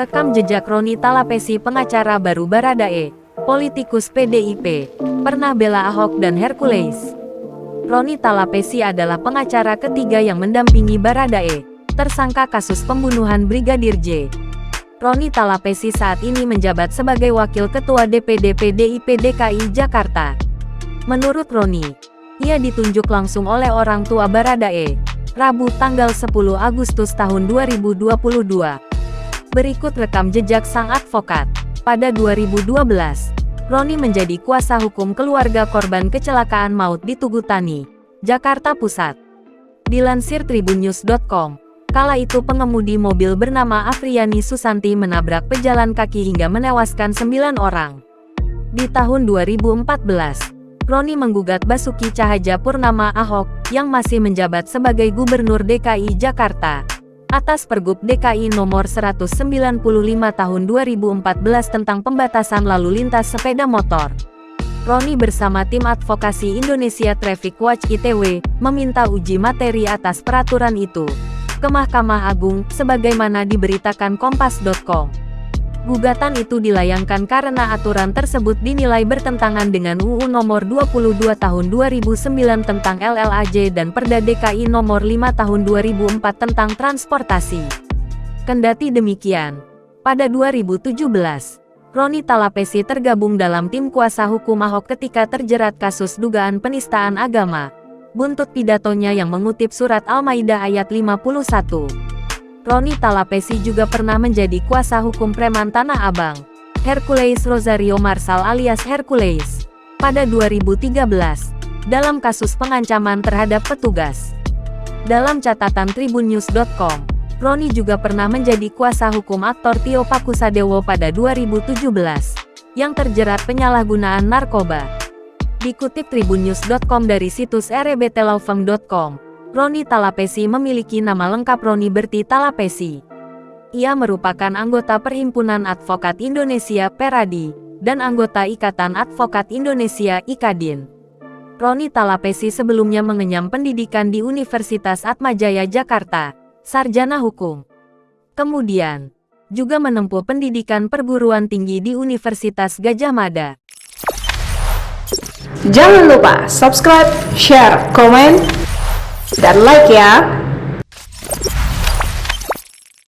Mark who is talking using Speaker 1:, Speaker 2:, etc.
Speaker 1: Rekam jejak Roni Talapesi, pengacara baru Baradae, politikus PDIP, pernah bela Ahok dan Hercules. Roni Talapesi adalah pengacara ketiga yang mendampingi Baradae, tersangka kasus pembunuhan Brigadir J. Roni Talapesi saat ini menjabat sebagai Wakil Ketua DPD PDIP DKI Jakarta. Menurut Roni, ia ditunjuk langsung oleh orang tua Baradae, Rabu tanggal 10 Agustus tahun 2022. Berikut rekam jejak sang advokat. Pada 2012, Roni menjadi kuasa hukum keluarga korban kecelakaan maut di Tugutani, Jakarta Pusat. Dilansir tribunnews.com, kala itu pengemudi mobil bernama Afriyani Susanti menabrak pejalan kaki hingga menewaskan 9 orang. Di tahun 2014, Roni menggugat Basuki Cahayapurnama Ahok, yang masih menjabat sebagai Gubernur DKI Jakarta, atas Pergub DKI nomor 195 tahun 2014 tentang pembatasan lalu lintas sepeda motor. Roni bersama tim advokasi Indonesia Traffic Watch ITW, meminta uji materi atas peraturan itu ke Mahkamah Agung, sebagaimana diberitakan Kompas.com. Gugatan itu dilayangkan karena aturan tersebut dinilai bertentangan dengan UU nomor 22 tahun 2009 tentang LLAJ dan Perda DKI nomor 5 tahun 2004 tentang transportasi. Kendati demikian, pada 2017, Roni Talapesi tergabung dalam tim kuasa hukum Ahok ketika terjerat kasus dugaan penistaan agama. Buntut pidatonya yang mengutip surat Al-Maidah ayat 51. Roni Talapesi juga pernah menjadi kuasa hukum preman Tanah Abang, Hercules Rosario Marsal alias Hercules, pada 2013, dalam kasus pengancaman terhadap petugas. Dalam catatan tribunnews.com, Roni juga pernah menjadi kuasa hukum aktor Tio Pakusadewo pada 2017, yang terjerat penyalahgunaan narkoba. Dikutip tribunnews.com dari situs rebtlaufeng.com, Roni Talapesi memiliki nama lengkap Roni Berti Talapesi. Ia merupakan anggota Perhimpunan Advokat Indonesia Peradi, dan anggota Ikatan Advokat Indonesia Ikadin. Roni Talapesi sebelumnya mengenyam pendidikan di Universitas Atmajaya Jakarta, sarjana hukum. Kemudian, juga menempuh pendidikan perguruan tinggi di Universitas Gadjah Mada.
Speaker 2: Jangan lupa subscribe, share, komen, dan like ya.